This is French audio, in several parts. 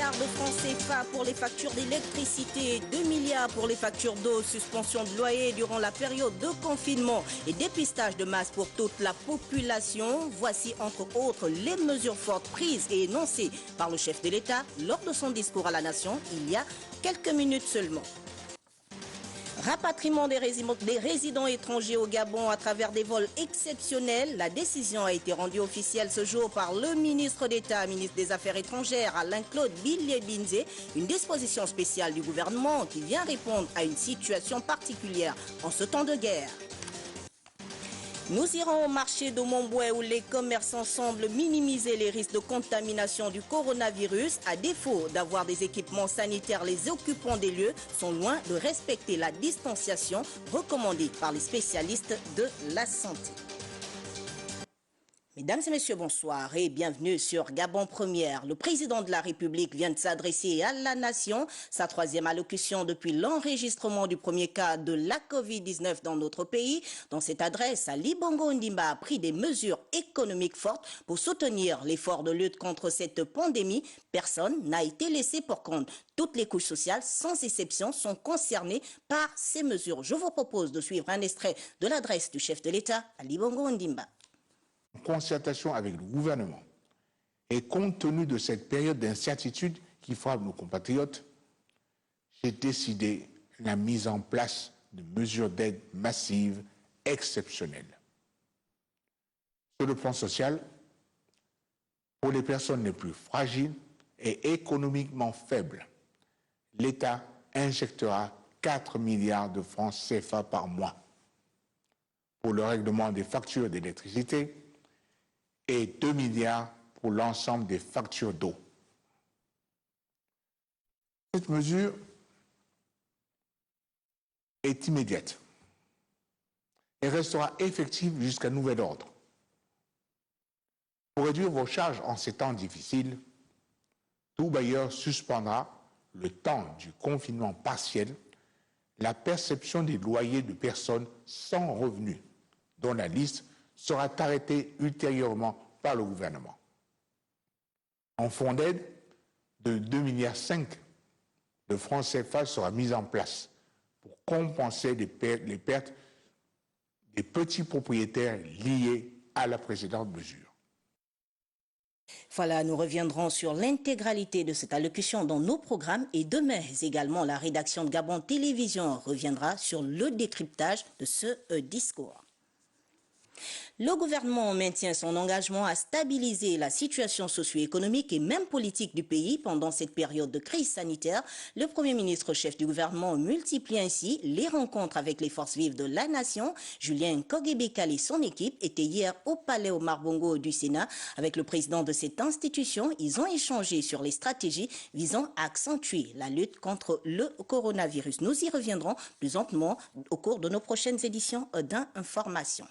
milliards de francs CFA pour les factures d'électricité, 2 milliards pour les factures d'eau, suspension de loyer durant la période de confinement et dépistage de masse pour toute la population. Voici entre autres les mesures fortes prises et énoncées par le chef de l'État lors de son discours à la nation il y a quelques minutes seulement. Rapatriement des résidents étrangers au Gabon à travers des vols exceptionnels. La décision a été rendue officielle ce jour par le ministre d'État, ministre des Affaires étrangères, Alain-Claude Bilye-Binze. Une disposition spéciale du gouvernement qui vient répondre à une situation particulière en ce temps de guerre. Nous irons au marché de Montboué où les commerçants semblent minimiser les risques de contamination du coronavirus. À défaut d'avoir des équipements sanitaires, les occupants des lieux sont loin de respecter la distanciation recommandée par les spécialistes de la santé. Mesdames et messieurs, bonsoir et bienvenue sur Gabon Première. Le président de la République vient de s'adresser à la nation. Sa troisième allocution depuis l'enregistrement du premier cas de la Covid-19 dans notre pays. Dans cette adresse, Ali Bongo Ondimba a pris des mesures économiques fortes pour soutenir l'effort de lutte contre cette pandémie. Personne n'a été laissé pour compte. Toutes les couches sociales, sans exception, sont concernées par ces mesures. Je vous propose de suivre un extrait de l'adresse du chef de l'État, Ali Bongo Ondimba. En concertation avec le gouvernement et compte tenu de cette période d'incertitude qui frappe nos compatriotes, j'ai décidé la mise en place de mesures d'aide massives exceptionnelles. Sur le plan social, pour les personnes les plus fragiles et économiquement faibles, l'État injectera 4 milliards de francs CFA par mois pour le règlement des factures d'électricité et 2 milliards pour l'ensemble des factures d'eau. Cette mesure est immédiate et restera effective jusqu'à nouvel ordre. Pour réduire vos charges en ces temps difficiles, tout bailleur suspendra, le temps du confinement partiel, la perception des loyers de personnes sans revenus, dont la liste sera arrêtée ultérieurement par le gouvernement. Un fonds d'aide de 2,5 milliards de francs CFA sera mis en place pour compenser les pertes des petits propriétaires liées à la précédente mesure. Voilà, nous reviendrons sur l'intégralité de cette allocution dans nos programmes et demain également la rédaction de Gabon Télévision reviendra sur le décryptage de ce discours. Le gouvernement maintient son engagement à stabiliser la situation socio-économique et même politique du pays pendant cette période de crise sanitaire. Le Premier ministre chef du gouvernement multiplie ainsi les rencontres avec les forces vives de la nation. Julien Kogebekal et son équipe étaient hier au Palais Omar Bongo du Sénat avec le président de cette institution. Ils ont échangé sur les stratégies visant à accentuer la lutte contre le coronavirus. Nous y reviendrons plus amplement au cours de nos prochaines éditions d'information.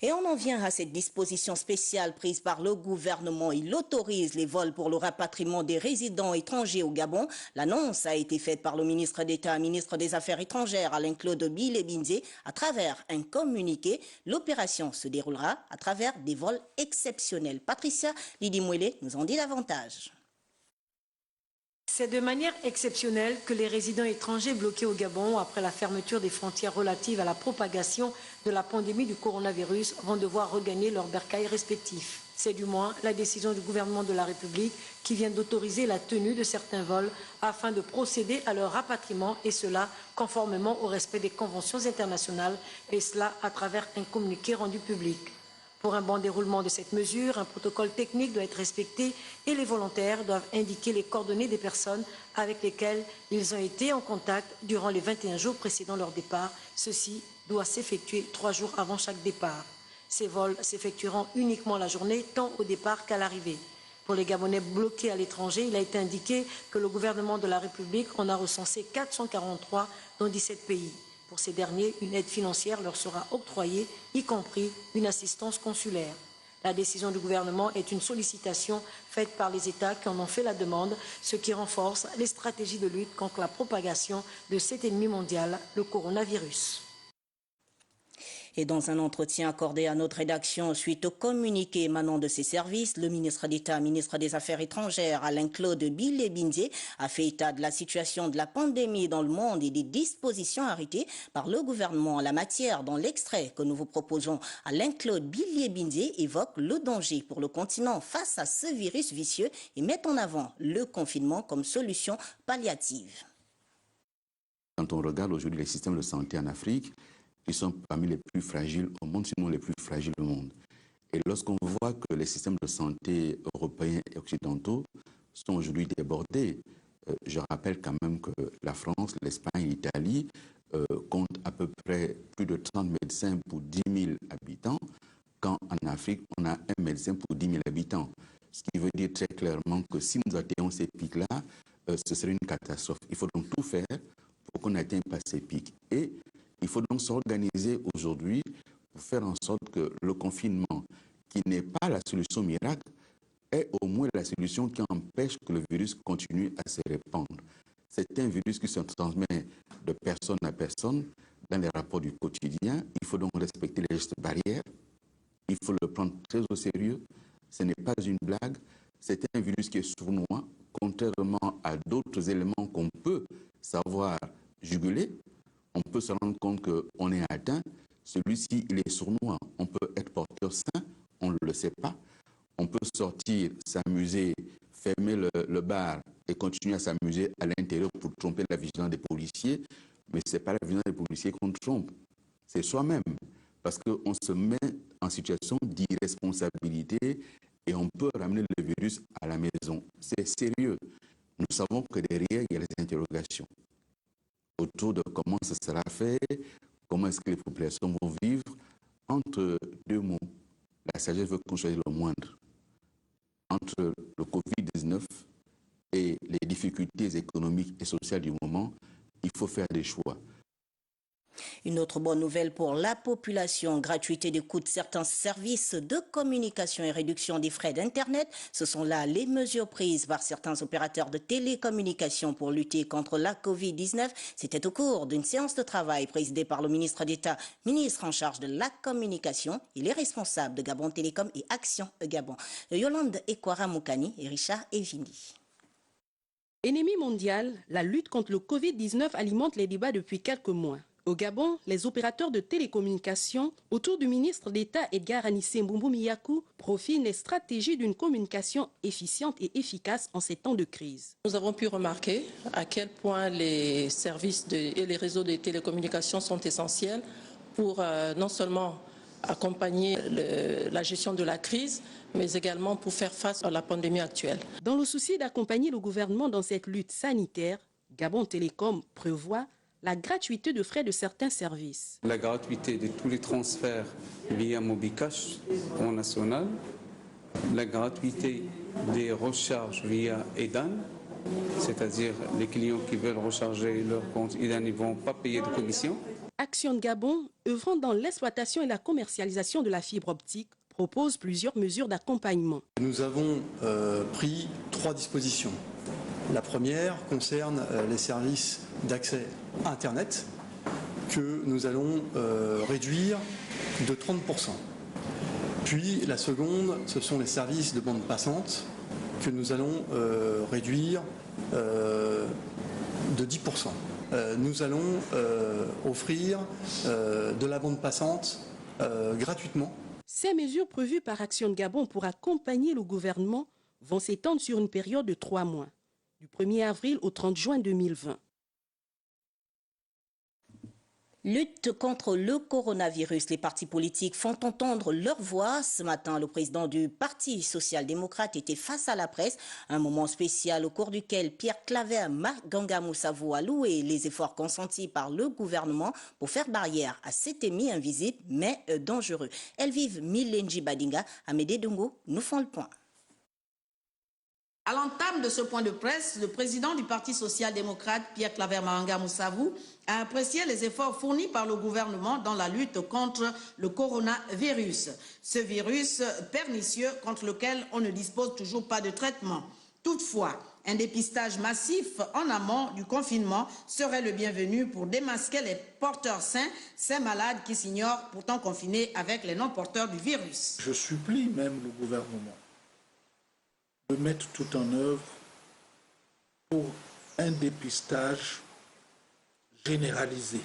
Et on en vient à cette disposition spéciale prise par le gouvernement. Il autorise les vols pour le rapatriement des résidents étrangers au Gabon. L'annonce a été faite par le ministre d'État, ministre des Affaires étrangères, Alain-Claude Bilye-Binze, à travers un communiqué. L'opération se déroulera à travers des vols exceptionnels. Patricia Lidi-Mouélé nous en dit davantage. C'est de manière exceptionnelle que les résidents étrangers bloqués au Gabon après la fermeture des frontières relatives à la propagation de la pandémie du coronavirus vont devoir regagner leurs bercails respectifs. C'est du moins la décision du gouvernement de la République qui vient d'autoriser la tenue de certains vols afin de procéder à leur rapatriement et cela conformément au respect des conventions internationales et cela à travers un communiqué rendu public. Pour un bon déroulement de cette mesure, un protocole technique doit être respecté et les volontaires doivent indiquer les coordonnées des personnes avec lesquelles ils ont été en contact durant les 21 jours précédant leur départ. Ceci doit s'effectuer 3 jours avant chaque départ. Ces vols s'effectueront uniquement la journée, tant au départ qu'à l'arrivée. Pour les Gabonais bloqués à l'étranger, il a été indiqué que le gouvernement de la République en a recensé 443 dans 17 pays. Pour ces derniers, une aide financière leur sera octroyée, y compris une assistance consulaire. La décision du gouvernement est une sollicitation faite par les États qui en ont fait la demande, ce qui renforce les stratégies de lutte contre la propagation de cet ennemi mondial, le coronavirus. Et dans un entretien accordé à notre rédaction suite au communiqué émanant de ses services, le ministre d'État, ministre des Affaires étrangères, Alain-Claude Bilé-Bindié, a fait état de la situation de la pandémie dans le monde et des dispositions arrêtées par le gouvernement en la matière. Dans l'extrait que nous vous proposons, Alain-Claude Bilé-Bindié évoque le danger pour le continent face à ce virus vicieux et met en avant le confinement comme solution palliative. Quand on regarde aujourd'hui les systèmes de santé en Afrique, ils sont parmi les plus fragiles au monde, sinon les plus fragiles au monde. Et lorsqu'on voit que les systèmes de santé européens et occidentaux sont aujourd'hui débordés, je rappelle quand même que la France, l'Espagne, l'Italie comptent à peu près plus de 30 médecins pour 10 000 habitants, quand en Afrique, on a un médecin pour 10 000 habitants. Ce qui veut dire très clairement que si nous atteignons ces pics-là, ce serait une catastrophe. Il faut donc tout faire pour qu'on n'atteigne pas ces pics. Et il faut donc s'organiser aujourd'hui pour faire en sorte que le confinement, qui n'est pas la solution miracle, est au moins la solution qui empêche que le virus continue à se répandre. C'est un virus qui se transmet de personne à personne dans les rapports du quotidien. Il faut donc respecter les gestes barrières. Il faut le prendre très au sérieux. Ce n'est pas une blague. C'est un virus qui est sournois, contrairement à d'autres éléments qu'on peut savoir juguler. On peut se rendre compte qu'on est atteint. Celui-ci, il est sournois. On peut être porteur sain, on ne le sait pas. On peut sortir, s'amuser, fermer le bar et continuer à s'amuser à l'intérieur pour tromper la vigilance des policiers. Mais ce n'est pas la vigilance des policiers qu'on trompe, c'est soi-même. Parce qu'on se met en situation d'irresponsabilité et on peut ramener le virus à la maison. C'est sérieux. Nous savons que derrière, il y a les interrogations autour de comment ça sera fait, comment est-ce que les populations vont vivre. Entre deux mots, la sagesse veut qu'on choisisse le moindre. Entre le Covid-19 et les difficultés économiques et sociales du moment, il faut faire des choix. Une autre bonne nouvelle pour la population, gratuité des coûts de certains services de communication et réduction des frais d'Internet. Ce sont là les mesures prises par certains opérateurs de télécommunications pour lutter contre la Covid-19. C'était au cours d'une séance de travail présidée par le ministre d'État, ministre en charge de la communication et les responsables de Gabon Télécom et Action Gabon. Yolande Ekwara Moukani et Richard Evindi. Ennemi mondial, la lutte contre le Covid-19 alimente les débats depuis quelques mois. Au Gabon, les opérateurs de télécommunications, autour du ministre d'État Edgar Anissé Mboumbou Miyakou, profilent les stratégies d'une communication efficiente et efficace en ces temps de crise. Nous avons pu remarquer à quel point les services et les réseaux de télécommunications sont essentiels pour non seulement accompagner la gestion de la crise, mais également pour faire face à la pandémie actuelle. Dans le souci d'accompagner le gouvernement dans cette lutte sanitaire, Gabon Télécom prévoit la gratuité de frais de certains services. La gratuité de tous les transferts via Mobicash au national, la gratuité des recharges via EDAN, c'est-à-dire les clients qui veulent recharger leur compte EDAN ne vont pas payer de commission. Action Gabon, œuvrant dans l'exploitation et la commercialisation de la fibre optique, propose plusieurs mesures d'accompagnement. Nous avons pris 3 dispositions. La première concerne les services d'accès Internet que nous allons réduire de 30%. Puis la seconde, ce sont les services de bande passante que nous allons réduire de 10%. Nous allons offrir de la bande passante gratuitement. Ces mesures prévues par Action Gabon pour accompagner le gouvernement vont s'étendre sur une période de 3 mois, du 1er avril au 30 juin 2020. Lutte contre le coronavirus. Les partis politiques font entendre leur voix. Ce matin, le président du Parti social-démocrate était face à la presse. Un moment spécial au cours duquel Pierre Claver Maganga Moussavou a loué les efforts consentis par le gouvernement pour faire barrière à cet ennemi invisible mais dangereux. Elvive Milenji Badinga, Amédée Dongo nous font le point. À l'entame de ce point de presse, le président du Parti social-démocrate, Pierre Claver Maganga Moussavou, a apprécié les efforts fournis par le gouvernement dans la lutte contre le coronavirus. Ce virus pernicieux contre lequel on ne dispose toujours pas de traitement. Toutefois, un dépistage massif en amont du confinement serait le bienvenu pour démasquer les porteurs sains, ces malades qui s'ignorent pourtant confinés avec les non-porteurs du virus. Je supplie même le gouvernement de mettre tout en œuvre pour un dépistage généralisé,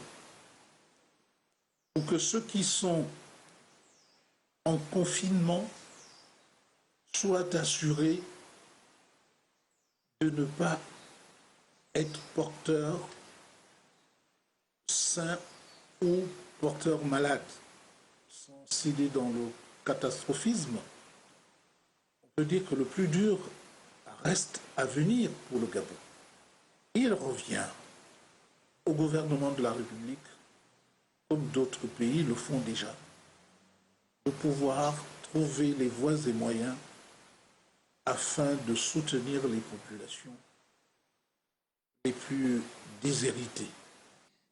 pour que ceux qui sont en confinement soient assurés de ne pas être porteurs sains ou porteurs malades. Sans céder dans le catastrophisme, on peut dire que le plus dur reste à venir pour le Gabon. Il revient au gouvernement de la République, comme d'autres pays le font déjà, de pouvoir trouver les voies et moyens afin de soutenir les populations les plus déshéritées.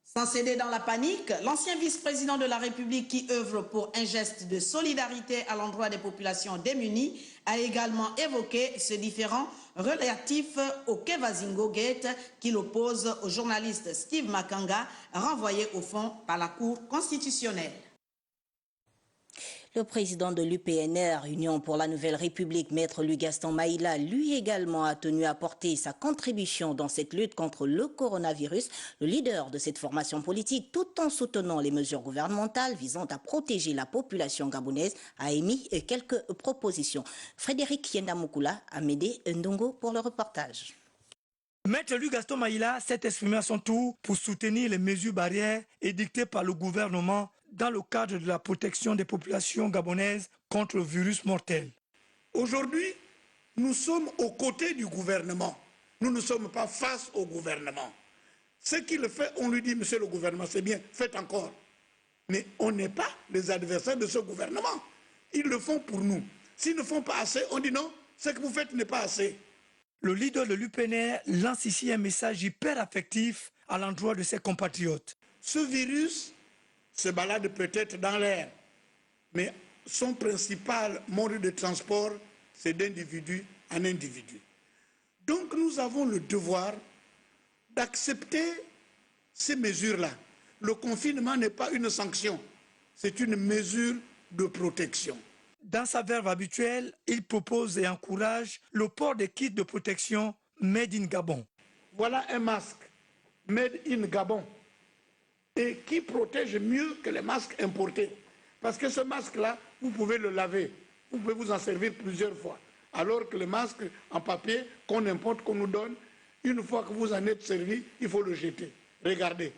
Sans céder dans la panique, l'ancien vice-président de la République qui œuvre pour un geste de solidarité à l'endroit des populations démunies a également évoqué ce différend relatif au Kevazingo Gate qu'il oppose au journaliste Steve Makanga, renvoyé au fond par la Cour constitutionnelle. Le président de l'UPNR, Union pour la Nouvelle République, Maître Louis Gaston Maïla, lui également a tenu à apporter sa contribution dans cette lutte contre le coronavirus. Le leader de cette formation politique, tout en soutenant les mesures gouvernementales visant à protéger la population gabonaise, a émis quelques propositions. Frédéric Yendamukula a m'aidé Ndongo pour le reportage. Maître Louis Gaston Maïla s'est exprimé à son tour pour soutenir les mesures barrières édictées par le gouvernement dans le cadre de la protection des populations gabonaises contre le virus mortel. Aujourd'hui, nous sommes aux côtés du gouvernement. Nous ne sommes pas face au gouvernement. Ce qu'il fait, on lui dit, monsieur le gouvernement, c'est bien, faites encore. Mais on n'est pas les adversaires de ce gouvernement. Ils le font pour nous. S'ils ne font pas assez, on dit non, ce que vous faites n'est pas assez. Le leader de l'UPNR lance ici un message hyper affectif à l'endroit de ses compatriotes. Ce virus se balade peut-être dans l'air, mais son principal mode de transport, c'est d'individu en individu. Donc nous avons le devoir d'accepter ces mesures-là. Le confinement n'est pas une sanction, c'est une mesure de protection. Dans sa verve habituelle, il propose et encourage le port des kits de protection Made in Gabon. Voilà un masque Made in Gabon et qui protège mieux que les masques importés. Parce que ce masque-là, vous pouvez le laver, vous pouvez vous en servir plusieurs fois. Alors que le masque en papier qu'on importe, qu'on nous donne, une fois que vous en êtes servi, il faut le jeter. Regardez.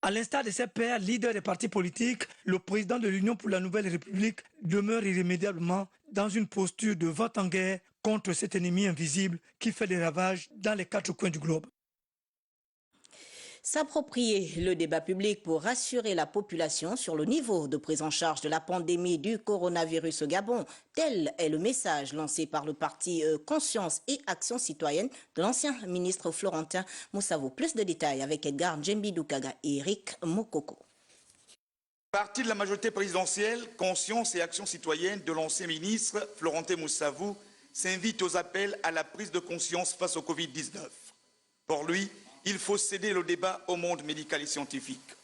À l'instar de ses pairs, leaders des partis politiques, le président de l'Union pour la Nouvelle République demeure irrémédiablement dans une posture de vente en guerre contre cet ennemi invisible qui fait des ravages dans les 4 coins du globe. S'approprier le débat public pour rassurer la population sur le niveau de prise en charge de la pandémie du coronavirus au Gabon. Tel est le message lancé par le parti Conscience et Action citoyenne de l'ancien ministre Florentin Moussavo. Plus de détails avec Edgar Djembidoukaga et Eric Mokoko. Parti de la majorité présidentielle, Conscience et Action citoyenne de l'ancien ministre Florentin Moussavo s'invite aux appels à la prise de conscience face au Covid-19. Pour lui, il faut céder le débat au monde médical et scientifique.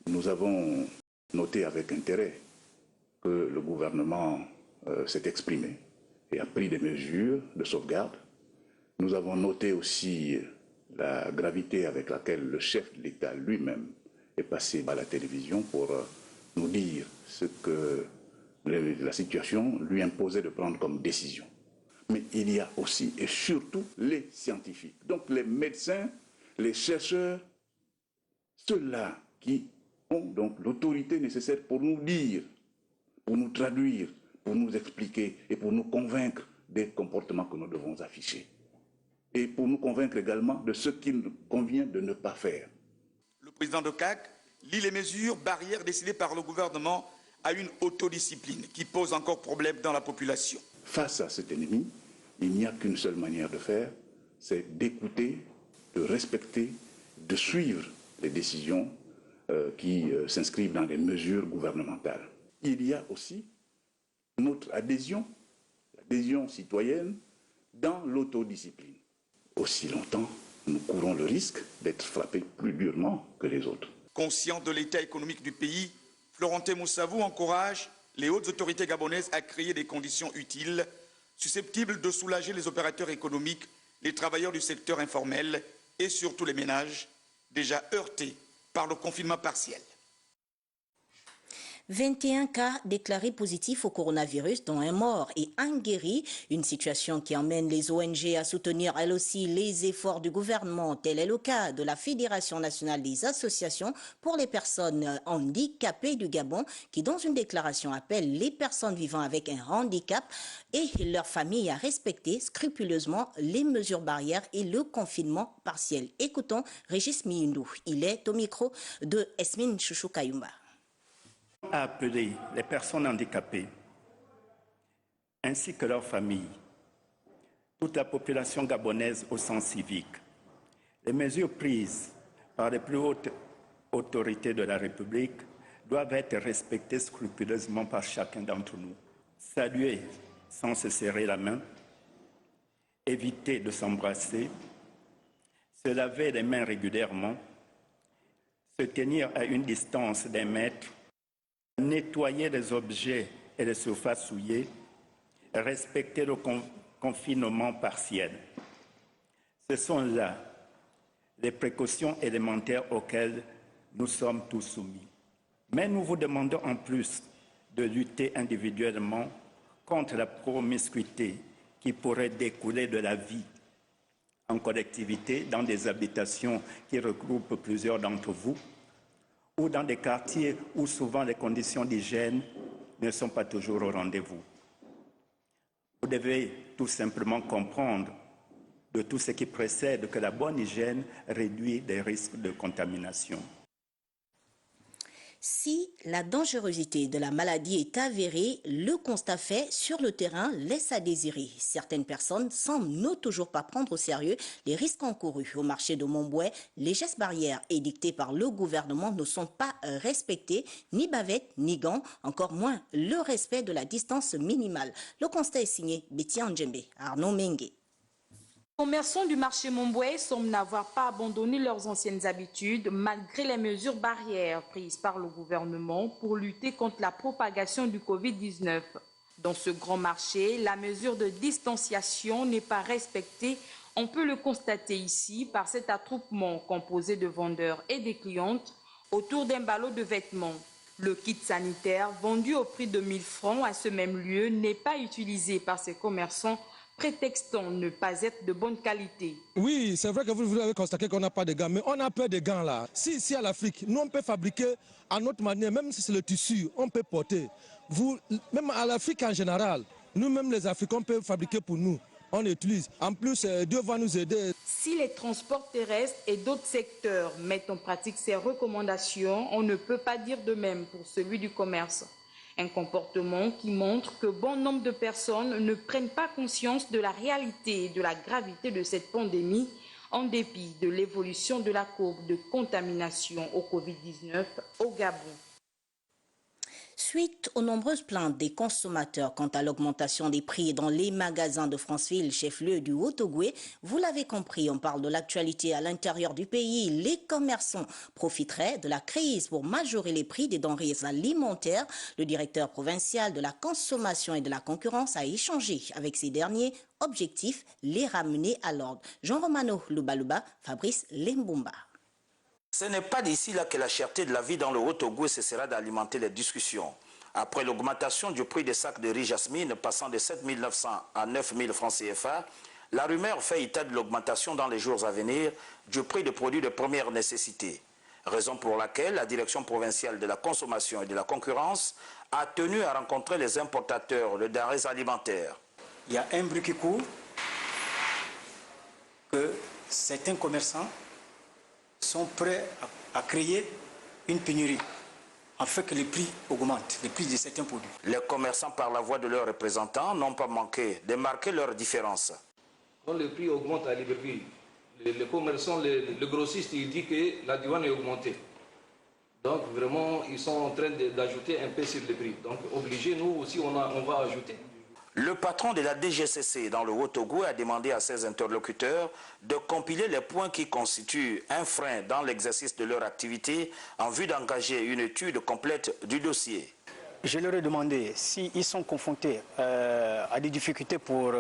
Nous avons noté avec intérêt que le gouvernement s'est exprimé et a pris des mesures de sauvegarde. Nous avons noté aussi la gravité avec laquelle le chef de l'État lui-même est passé à la télévision pour nous dire ce que la situation lui imposait de prendre comme décision. Mais il y a aussi et surtout les scientifiques, donc les médecins, les chercheurs, ceux-là qui ont donc l'autorité nécessaire pour nous dire, pour nous traduire, pour nous expliquer et pour nous convaincre des comportements que nous devons afficher. Et pour nous convaincre également de ce qu'il convient de ne pas faire. Le président de CAC lie les mesures barrières décidées par le gouvernement à une autodiscipline qui pose encore problème dans la population. Face à cet ennemi, il n'y a qu'une seule manière de faire, c'est d'écouter, de respecter, de suivre les décisions qui s'inscrivent dans les mesures gouvernementales. Il y a aussi notre adhésion d'adhésion citoyenne dans l'autodiscipline. Aussi longtemps, nous courons le risque d'être frappés plus durement que les autres. Conscient de l'état économique du pays, Florentin Moussavou encourage les hautes autorités gabonaises à créer des conditions utiles, susceptibles de soulager les opérateurs économiques, les travailleurs du secteur informel et surtout les ménages déjà heurtés par le confinement partiel. 21 cas déclarés positifs au coronavirus, dont un mort et un guéri. Une situation qui emmène les ONG à soutenir elles aussi les efforts du gouvernement. Tel est le cas de la Fédération nationale des associations pour les personnes handicapées du Gabon, qui dans une déclaration appelle les personnes vivant avec un handicap et leurs familles à respecter scrupuleusement les mesures barrières et le confinement partiel. Écoutons Régis Miyundou. Il est au micro de Esmine Chouchou Kayumba. A appelé les personnes handicapées ainsi que leurs familles, toute la population gabonaise au sens civique. Les mesures prises par les plus hautes autorités de la République doivent être respectées scrupuleusement par chacun d'entre nous. Saluer sans se serrer la main, éviter de s'embrasser, se laver les mains régulièrement, se tenir à une distance d'1 mètre, nettoyer les objets et les surfaces souillées, respecter le confinement partiel. Ce sont là les précautions élémentaires auxquelles nous sommes tous soumis. Mais nous vous demandons en plus de lutter individuellement contre la promiscuité qui pourrait découler de la vie en collectivité dans des habitations qui regroupent plusieurs d'entre vous, ou dans des quartiers où souvent les conditions d'hygiène ne sont pas toujours au rendez-vous. Vous devez tout simplement comprendre de tout ce qui précède que la bonne hygiène réduit les risques de contamination. Si la dangerosité de la maladie est avérée, le constat fait sur le terrain laisse à désirer. Certaines personnes semblent ne toujours pas prendre au sérieux les risques encourus. Au marché de Montbouet, les gestes barrières édictés par le gouvernement ne sont pas respectés, ni bavettes, ni gants, encore moins le respect de la distance minimale. Le constat est signé Betty Andjembe, Arnaud Mengue. Les commerçants du marché Montbouet semblent n'avoir pas abandonné leurs anciennes habitudes malgré les mesures barrières prises par le gouvernement pour lutter contre la propagation du Covid-19. Dans ce grand marché, la mesure de distanciation n'est pas respectée. On peut le constater ici par cet attroupement composé de vendeurs et des clientes autour d'un ballot de vêtements. Le kit sanitaire vendu au prix de 1 000 francs à ce même lieu n'est pas utilisé par ces commerçants, prétextant ne pas être de bonne qualité. Oui, c'est vrai que vous avez constaté qu'on n'a pas de gants, mais on a peur des gants là. Si ici à l'Afrique, nous on peut fabriquer à notre manière, même si c'est le tissu, on peut porter. Vous, même à l'Afrique en général, nous-mêmes les Africains, on peut fabriquer pour nous. On utilise. En plus, Dieu va nous aider. Si les transports terrestres et d'autres secteurs mettent en pratique ces recommandations, on ne peut pas dire de même pour celui du commerce. Un comportement qui montre que bon nombre de personnes ne prennent pas conscience de la réalité et de la gravité de cette pandémie en dépit de l'évolution de la courbe de contamination au Covid-19 au Gabon. Suite aux nombreuses plaintes des consommateurs quant à l'augmentation des prix dans les magasins de Franceville, chef-lieu du Haut-Ogooué, vous l'avez compris, on parle de l'actualité à l'intérieur du pays. Les commerçants profiteraient de la crise pour majorer les prix des denrées alimentaires. Le directeur provincial de la consommation et de la concurrence a échangé avec ces derniers. Objectif, les ramener à l'ordre. Jean Romano Lubaluba, Fabrice Lembumba. Ce n'est pas d'ici là que la cherté de la vie dans le Haut-Ogooué cessera d'alimenter les discussions. Après l'augmentation du prix des sacs de riz jasmine passant de 7 900 à 9 000 francs CFA, la rumeur fait état de l'augmentation dans les jours à venir du prix des produits de première nécessité. Raison pour laquelle la direction provinciale de la consommation et de la concurrence a tenu à rencontrer les importateurs de denrées alimentaires. Il y a un bruit qui court que certains commerçants sont prêts à créer une pénurie, afin que les prix augmentent, les prix de certains produits. Les commerçants, par la voix de leurs représentants, n'ont pas manqué de marquer leurs différences. Quand le prix augmente à Libreville, les commerçants, le grossiste, il dit que la douane est augmentée. Donc vraiment, ils sont en train d'ajouter un peu sur le prix. Donc obligé, nous aussi, on va ajouter. Le patron de la DGCC dans le Haut-Togo a demandé à ses interlocuteurs de compiler les points qui constituent un frein dans l'exercice de leur activité en vue d'engager une étude complète du dossier. Je leur ai demandé s'ils sont confrontés à des difficultés pour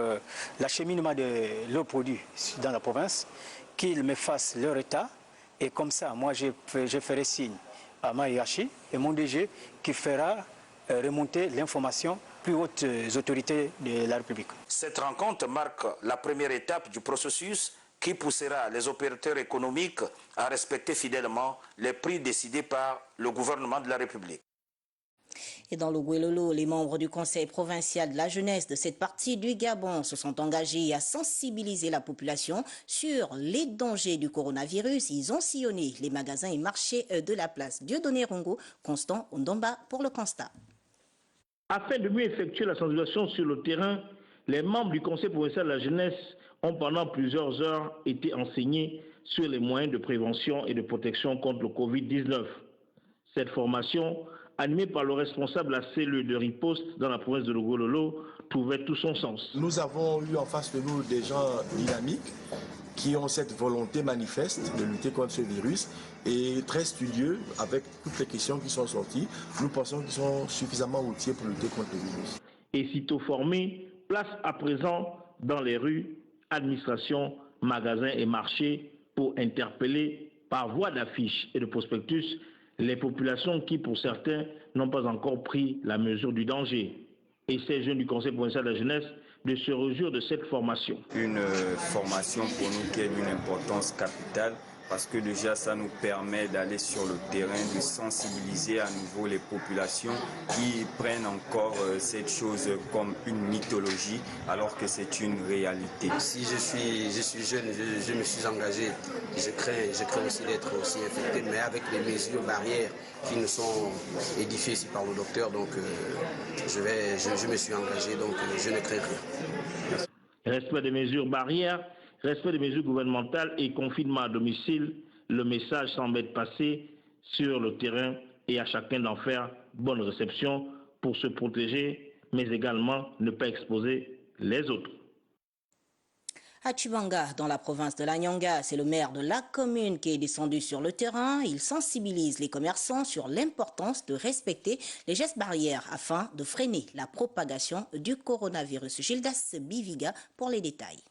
l'acheminement de leurs produits dans la province, qu'ils me fassent leur état et comme ça, moi je ferai signe à Maïachi et mon DG qui fera remonter l'information plus hautes autorités de la République. Cette rencontre marque la première étape du processus qui poussera les opérateurs économiques à respecter fidèlement les prix décidés par le gouvernement de la République. Et dans le Guelolo, les membres du Conseil provincial de la jeunesse de cette partie du Gabon se sont engagés à sensibiliser la population sur les dangers du coronavirus. Ils ont sillonné les magasins et marchés de la place Dieudonné Rongo, Constant Ondomba pour le constat. Afin de mieux effectuer la sensibilisation sur le terrain, les membres du Conseil provincial de la jeunesse ont pendant plusieurs heures été enseignés sur les moyens de prévention et de protection contre le Covid-19. Cette formation, animée par le responsable de la cellule de riposte dans la province de Logololo, trouvait tout son sens. Nous avons eu en face de nous des gens dynamiques qui ont cette volonté manifeste de lutter contre ce virus et très studieux avec toutes les questions qui sont sorties. Nous pensons qu'ils sont suffisamment outillés pour lutter contre le virus. Et sitôt formés, place à présent dans les rues, administrations, magasins et marchés pour interpeller par voie d'affiches et de prospectus les populations qui, pour certains, n'ont pas encore pris la mesure du danger. Et ces jeunes du Conseil provincial de la jeunesse de se réjouir de cette formation. Une formation pour nous qui est d'une importance capitale parce que déjà ça nous permet d'aller sur le terrain, de sensibiliser à nouveau les populations qui prennent encore cette chose comme une mythologie alors que c'est une réalité. Si je suis jeune, je me suis engagé, je crains aussi d'être aussi infecté, mais avec les mesures barrières qui nous sont édifiées ici par le docteur, donc je me suis engagé, donc je ne crains rien. Respect des mesures barrières, respect des mesures gouvernementales et confinement à domicile, le message semble être passé sur le terrain et à chacun d'en faire bonne réception pour se protéger, mais également ne pas exposer les autres. À Tchibanga, dans la province de la Nyanga, c'est le maire de la commune qui est descendu sur le terrain. Il sensibilise les commerçants sur l'importance de respecter les gestes barrières afin de freiner la propagation du coronavirus. Gildas Biviga pour les détails.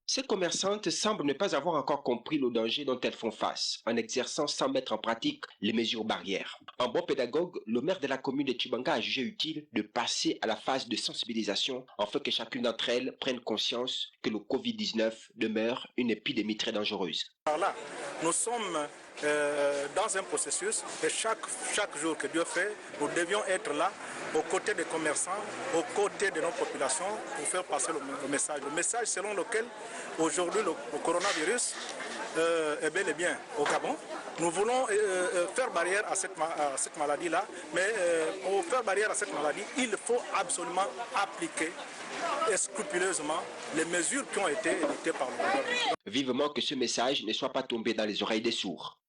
Ces commerçantes semblent ne pas avoir encore compris le danger dont elles font face en exerçant sans mettre en pratique les mesures barrières. En bon pédagogue, le maire de la commune de Tchibanga a jugé utile de passer à la phase de sensibilisation afin que chacune d'entre elles prenne conscience que le Covid-19 demeure une épidémie très dangereuse. Par là, nous sommes dans un processus et chaque jour que Dieu fait, nous devions être là aux côtés des commerçants, aux côtés de nos populations pour faire passer le message. Le message selon lequel aujourd'hui le coronavirus est bel et bien au Gabon. Nous voulons faire barrière à cette maladie-là, mais pour faire barrière à cette maladie, il faut absolument appliquer scrupuleusement les mesures qui ont été édictées par le gouvernement. Vivement que ce message ne soit pas tombé dans les oreilles des sourds.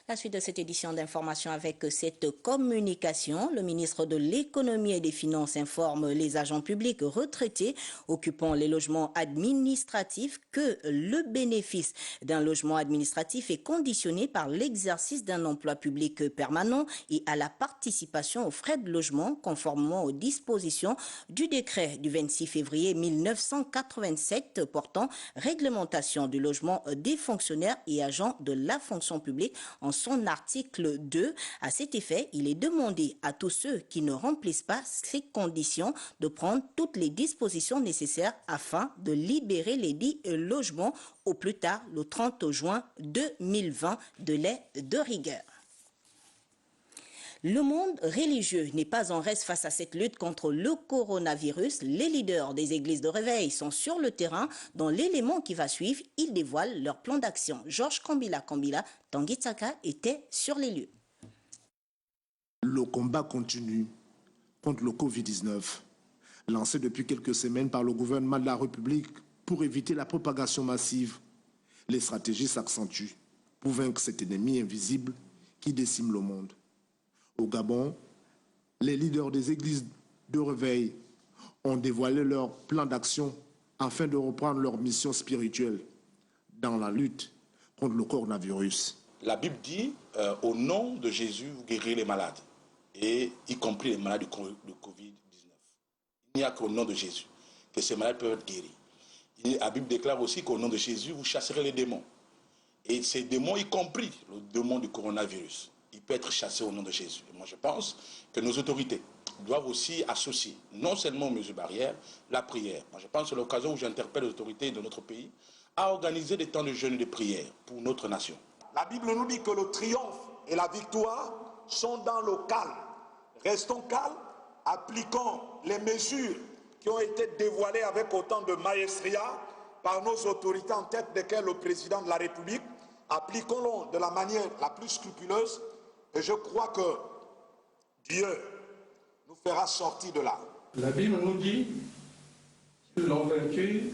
La suite de cette édition d'information avec cette communication, le ministre de l'Économie et des Finances informe les agents publics retraités occupant les logements administratifs que le bénéfice d'un logement administratif est conditionné par l'exercice d'un emploi public permanent et à la participation aux frais de logement conformément aux dispositions du décret du 26 février 1987 portant réglementation du logement des fonctionnaires et agents de la fonction publique en son article 2. À cet effet, il est demandé à tous ceux qui ne remplissent pas ces conditions de prendre toutes les dispositions nécessaires afin de libérer les dits logements au plus tard le 30 juin 2020, délai de rigueur. Le monde religieux n'est pas en reste face à cette lutte contre le coronavirus. Les leaders des églises de réveil sont sur le terrain. Dans l'élément qui va suivre, ils dévoilent leur plan d'action. Georges Kambila Tanguy Tsaka était sur les lieux. Le combat continue contre le Covid-19, lancé depuis quelques semaines par le gouvernement de la République pour éviter la propagation massive. Les stratégies s'accentuent pour vaincre cet ennemi invisible qui décime le monde. Au Gabon, les leaders des églises de réveil ont dévoilé leur plan d'action afin de reprendre leur mission spirituelle dans la lutte contre le coronavirus. La Bible dit, au nom de Jésus, vous guérirez les malades, et y compris les malades de Covid-19. Il n'y a qu'au nom de Jésus que ces malades peuvent être guéris. La Bible déclare aussi qu'au nom de Jésus, vous chasserez les démons. Et ces démons, y compris le démon du coronavirus, il peut être chassé au nom de Jésus. Et moi, je pense que nos autorités doivent aussi associer, non seulement aux mesures barrières, la prière. Moi, je pense que c'est l'occasion où j'interpelle les autorités de notre pays à organiser des temps de jeûne et de prière pour notre nation. La Bible nous dit que le triomphe et la victoire sont dans le calme. Restons calmes, appliquons les mesures qui ont été dévoilées avec autant de maestria par nos autorités, en tête desquelles le président de la République. Appliquons-le de la manière la plus scrupuleuse et je crois que Dieu nous fera sortir de là. La Bible nous dit qu'ils l'ont vaincu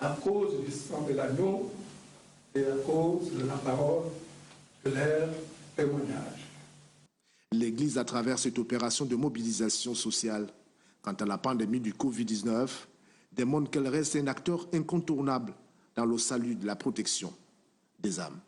à cause du sang de l'agneau et à cause de la parole de leur témoignage. L'Église, à travers cette opération de mobilisation sociale quant à la pandémie du Covid-19, démontre qu'elle reste un acteur incontournable dans le salut de la protection des âmes.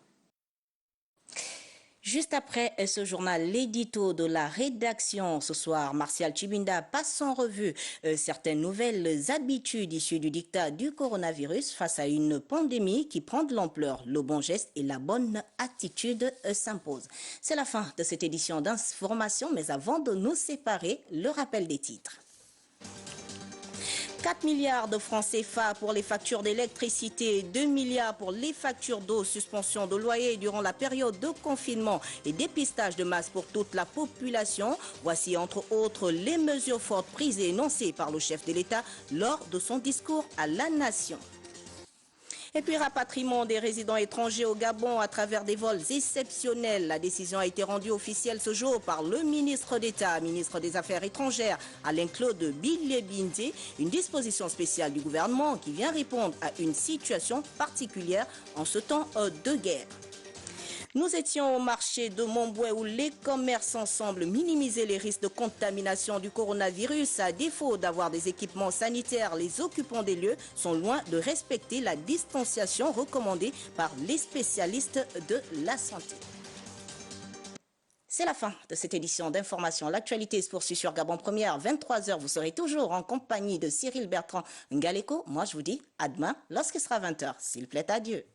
Juste après ce journal, l'édito de la rédaction ce soir, Martial Chibinda passe en revue certaines nouvelles habitudes issues du diktat du coronavirus face à une pandémie qui prend de l'ampleur. Le bon geste et la bonne attitude s'imposent. C'est la fin de cette édition d'information, mais avant de nous séparer, le rappel des titres. 4 milliards de francs CFA pour les factures d'électricité, 2 milliards pour les factures d'eau, suspension de loyer durant la période de confinement et dépistage de masse pour toute la population. Voici entre autres les mesures fortes prises et énoncées par le chef de l'État lors de son discours à la nation. Et puis rapatriement des résidents étrangers au Gabon à travers des vols exceptionnels. La décision a été rendue officielle ce jour par le ministre d'État, ministre des Affaires étrangères, Alain-Claude Bilebinde. Une disposition spéciale du gouvernement qui vient répondre à une situation particulière en ce temps de guerre. Nous étions au marché de Montboué où les commerçants semblent minimiser les risques de contamination du coronavirus. À défaut d'avoir des équipements sanitaires, les occupants des lieux sont loin de respecter la distanciation recommandée par les spécialistes de la santé. C'est la fin de cette édition d'information. L'actualité se poursuit sur Gabon Première, 23h. Vous serez toujours en compagnie de Cyril Bertrand Ngaleko. Moi, je vous dis à demain lorsqu'il sera 20h. S'il plaît à Dieu.